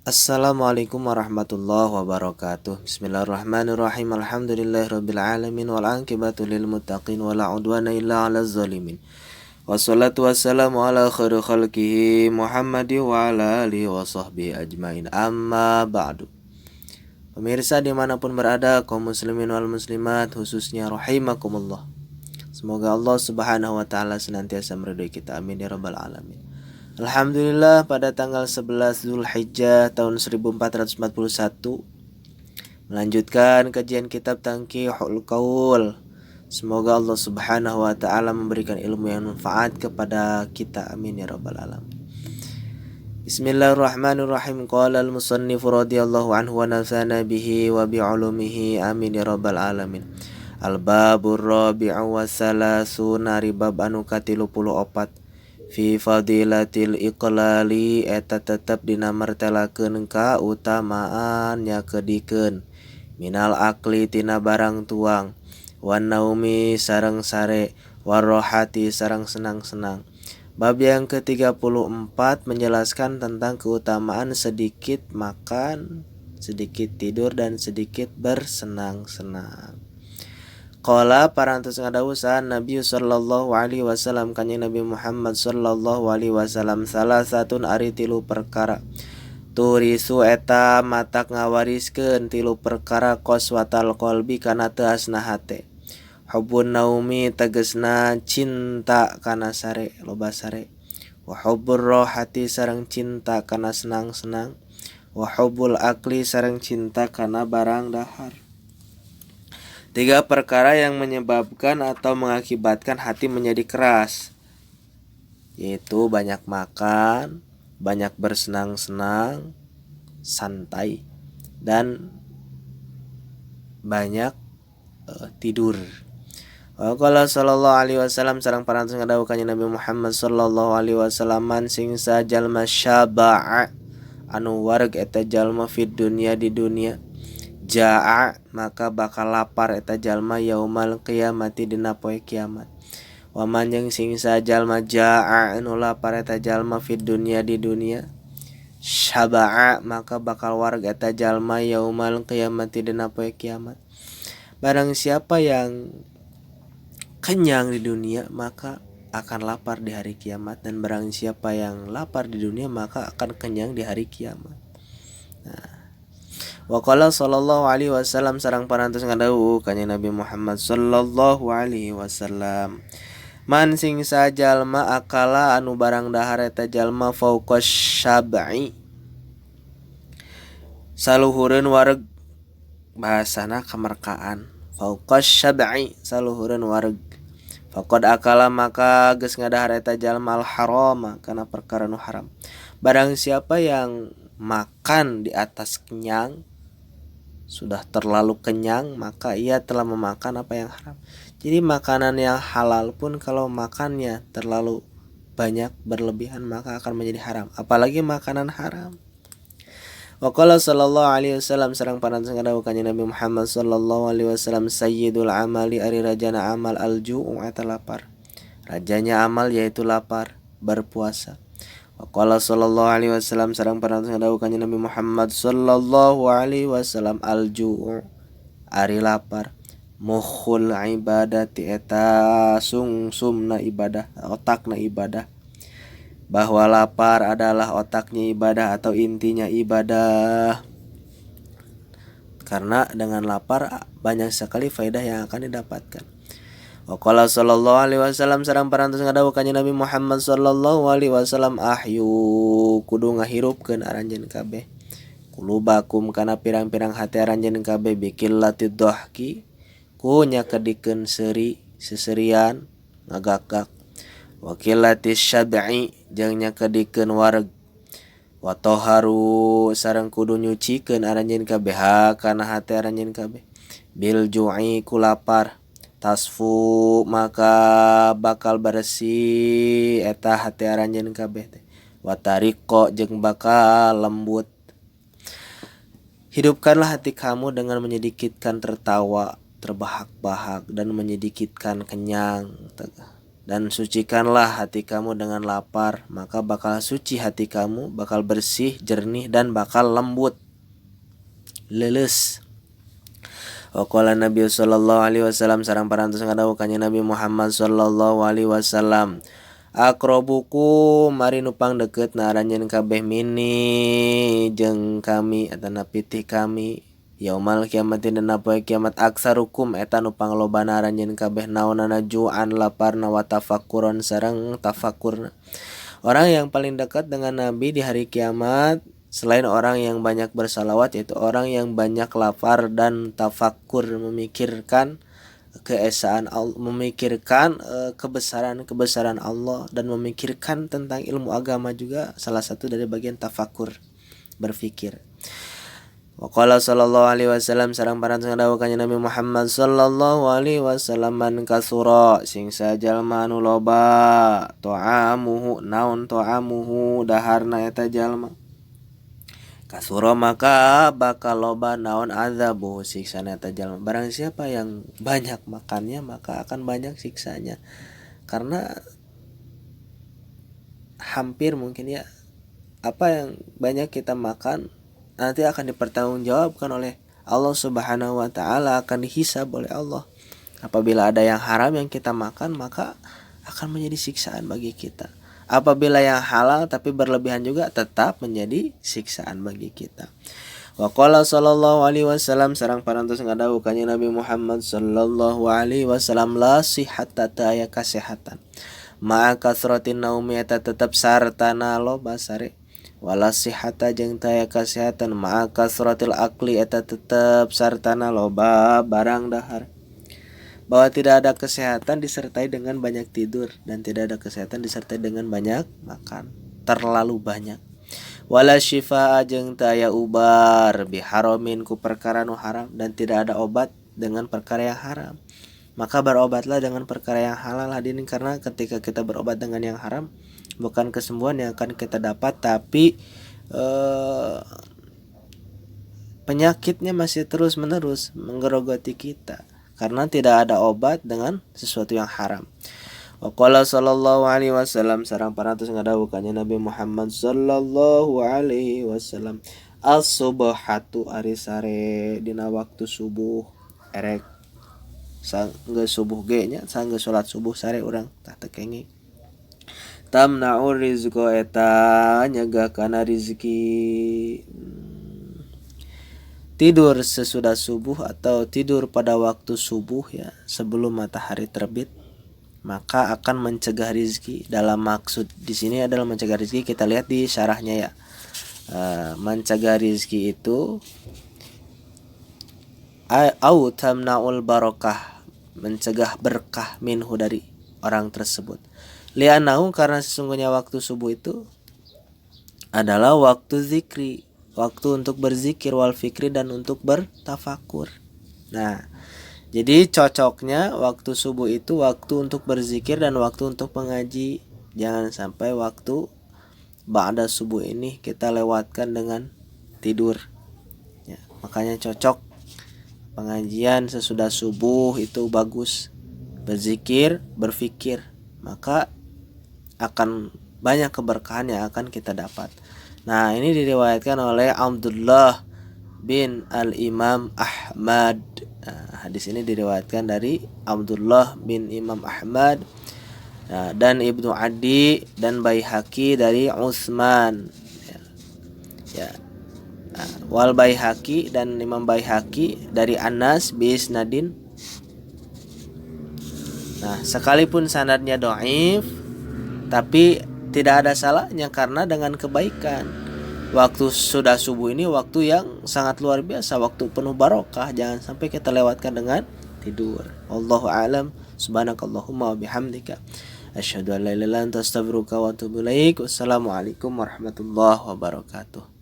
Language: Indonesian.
Assalamualaikum warahmatullahi wabarakatuh. Bismillahirrahmanirrahim. Alhamdulillahirabbil alamin wal aqibatu lil muttaqin wala udwana illa 'alal zalimin. Wassalatu wassalamu ala khairi khalqihi Muhammadi wa ala alihi wa sahbihi ajmain. Amma ba'du. Pemirsa dimanapun berada, kaum muslimin wal muslimat khususnya rahimakumullah. Semoga Allah subhanahu wa ta'ala senantiasa meridhai kita. Amin ya rabbal alamin. Alhamdulillah pada tanggal 11 Zulhijjah tahun 1441 melanjutkan kajian kitab Tanqihul Qaul. Semoga Allah subhanahu wa ta'ala memberikan ilmu yang manfaat kepada kita. Amin ya rabbal alamin. Bismillahirrahmanirrahim. Qala al-musannif radhiyallahu anhu wa nafa'ana bihi wa bi'ulumihi. Amin ya rabbal alamin. Al-babur rabi'u wa salasuna ribab anu katilu puluh opat. Fi fadilatil iqlali eta tetep dina martelakeun kautamaan nyakedikeun minal akli tina barang tuang wan naumi sareng sare warrohati sareng senang-senang. Bab yang ke-34 menjelaskan tentang keutamaan sedikit makan, sedikit tidur dan sedikit bersenang-senang. Qala parantos ngadawusan Nabi sallallahu alaihi wasallam kanjeng Nabi Muhammad sallallahu alaihi wasallam salah satun ari tilu perkara turisu eta matak ngawariskeun tilu perkara qaswatal qalbi kana teu asna hate. Hubbun naumi tegesna cinta kana sare loba sare, wa hubbur rohati sareng cinta kana senang-senang, wa hubbul akli sareng cinta kana barang dahar. Tiga perkara yang menyebabkan atau mengakibatkan hati menjadi keras, yaitu banyak makan, banyak bersenang-senang, santai, dan banyak tidur. Qala sallallahu alaihi wasallam sareng parantos ngadawuh kanjeng Nabi Muhammad sallallahu alaihi wasallam man sing sajalma syaba'a anu wareg eta jalma fid dunya di dunia ja'a maka bakal lapar eta jalma yaumal qiyamati dina poe kiamat. Wa man jeung sing sajalma ja'a anu lapar eta jalma fid dunya di dunia syaba'a maka bakal wareg eta jalma yaumal qiyamati dina poe kiamat. Barang siapa yang kenyang di dunia maka akan lapar di hari kiamat, dan barang siapa yang lapar di dunia maka akan kenyang di hari kiamat. Nah, wa qala sallallahu alaihi wasallam sareng parantos ngadawuh kanjeng Nabi Muhammad sallallahu alaihi wasallam man sing sajalma akala anu barang dahar eta jalma fauqas syab'i saluhureun wareg, bahasana kamarkaan fauqas syab'i saluhureun wareg, faqad akala maka geus ngadahar eta jalma al harama kana perkara nu haram. Barang siapa yang makan di atas kenyang, sudah terlalu kenyang, maka ia telah memakan apa yang haram. Jadi makanan yang halal pun kalau makannya terlalu banyak berlebihan maka akan menjadi haram, apalagi makanan haram. Wa qala sallallahu alaihi wasallam sareng parantos ngadawuh kanjeng Nabi Muhammad sallallahu alaihi wasallam sayyidul amali ari rajana amal al-ju'u eta lapar. Rajanya amal yaitu lapar, berpuasa. Wa qala sallallahu alaihi wasallam sareng parantos ngadawuh kanjeng Nabi Muhammad sallallahu alaihi wasallam al-ju'u ari lapar mukhul ibadati eta sungsumna ibadah, otakna ibadah. Bahwa lapar adalah otaknya ibadah atau intinya ibadah. Karena dengan lapar banyak sekali faedah yang akan didapatkan. Wa qala sallallahu alaihi wasallam sareng parantos ngadawuh kanjeng Nabi Muhammad sallallahu alaihi wasallam ahyu kudu ngahirupkeun aranjeun kabeh kulubakum kana pirang-pirang hati aranjeun kabeh biqillatid dhahki ku nyakedikeun seserian ngagagak, wa qillatis syab'i jeung nyakedikeun wareg, wa toharu sareng kudu nyucikeun aranjeun kabeh kana hati aranjeun kabeh bil ju'i ku lapar, tasfu maka bakal bersih eta hati aranjeun kabeh teh, wa tariqo jeung bakal lembut. Hidupkanlah hati kamu dengan menyedikitkan tertawa, terbahak-bahak, dan menyedikitkan kenyang Dan sucikanlah hati kamu dengan lapar, maka bakal suci hati kamu, bakal bersih, jernih, dan bakal lembut, lelus. Waqala Nabi sallallahu alaihi wasallam, sareng parantos ngadawuh kanjeng Nabi Muhammad sallallahu alaihi wasallam, akrobuku mari nupang deket naranjeun kabeh mini jeung kami atana pitih kami yaumal kiamat dina poe kiamat aksarukum eta nupang lobana naranjeun kabeh naonana ju'an laparna wa tafakkuron sareng tafakkurna. Orang yang paling dekat dengan Nabi di hari kiamat selain orang yang banyak bersalawat, yaitu orang yang banyak lapar dan tafakkur, memikirkan keesaan Allah, memikirkan kebesaran Allah, dan memikirkan tentang ilmu agama juga salah satu dari bagian tafakkur, berfikir. Waqala sallallahu alaihi wasallam, sareng parantos ngadawuh kanjeng Nabi Muhammad sallallahu alaihi wasallam, man kasura sing sajalma anu loba ta'amuhu naon ta'amuhu daharna eta jalma, kasura maka bakal loba naon azabu siksana eta jalma. Barang siapa yang banyak makannya maka akan banyak siksanya. Karena hampir mungkin ya, apa yang banyak kita makan nanti akan dipertanggungjawabkan oleh Allah Subhanahu wa taala, akan dihisab oleh Allah. Apabila ada yang haram yang kita makan maka akan menjadi siksaan bagi kita. Apabila yang halal tapi berlebihan juga tetap menjadi siksaan bagi kita. Wa qala sallallahu alaihi wasallam, sareng parantos ngadawuh kanjeng Nabi Muhammad sallallahu alaihi wasallam, la sihhata aya kasehatan ma'a kasratin naumi eta tetep sartana loba sare, wala sihhata jeung taya kasehatan ma'a kasratil akli eta tetep sartana loba barang dahar. Bahwa tidak ada kesehatan disertai dengan banyak tidur, dan tidak ada kesehatan disertai dengan banyak makan, terlalu banyak. Wala syifaa jeung taya ubar biharamin ku perkara nu haram, dan tidak ada obat dengan perkara yang haram. Maka berobatlah dengan perkara yang halal hadirin, karena ketika kita berobat dengan yang haram bukan kesembuhan yang akan kita dapat, tapi penyakitnya masih terus menerus menggerogoti kita karena tidak ada obat dengan sesuatu yang haram. Wa qala sallallahu alaihi wasallam, sareng parantos ngadawuh kanjeng Nabi Muhammad sallallahu alaihi wasallam, as-subhatu ari sare dina waktu subuh erek sanggeus subuh ge nya, sanggeus salat subuh sare urang tah teu kenging. Tamna'ur rizqa eta nyegah kana rezeki. Tidur sesudah subuh atau tidur pada waktu subuh ya, sebelum matahari terbit, maka akan mencegah rizki. Dalam maksud di sini adalah mencegah rizki, kita lihat di syarahnya ya. Mencegah rizki itu au tamna'ul barokah, mencegah berkah minhu dari orang tersebut. Li'annahu, karena sesungguhnya waktu subuh itu adalah waktu zikri, waktu untuk berzikir, wal fikri, dan untuk bertafakur. Nah, jadi cocoknya waktu subuh itu waktu untuk berzikir dan waktu untuk mengaji. Jangan sampai waktu ba'da subuh ini kita lewatkan dengan tidur ya. Makanya cocok pengajian sesudah subuh itu bagus. Berzikir, berfikir, maka akan banyak keberkahan yang akan kita dapat. Nah, ini diriwayatkan oleh Abdullah bin Al-Imam Ahmad. Nah, hadis ini diriwayatkan dari Abdullah bin Imam Ahmad, dan Ibnu Adi dan Baihaqi dari Utsman ya. Wal Baihaqi dan Imam Baihaqi dari Anas bi isnadin. Nah, sekalipun sanadnya dhaif tapi tidak ada salahnya karena dengan kebaikan. Waktu sudah subuh ini waktu yang sangat luar biasa, waktu penuh barokah, jangan sampai kita lewatkan dengan tidur. Wallahu a'lam. Subhanakallahumma wa bihamdika asyhadu an la ilaha illa anta astaghfiruka wa atubu ilaik. Wassalamualaikum warahmatullahi wabarakatuh.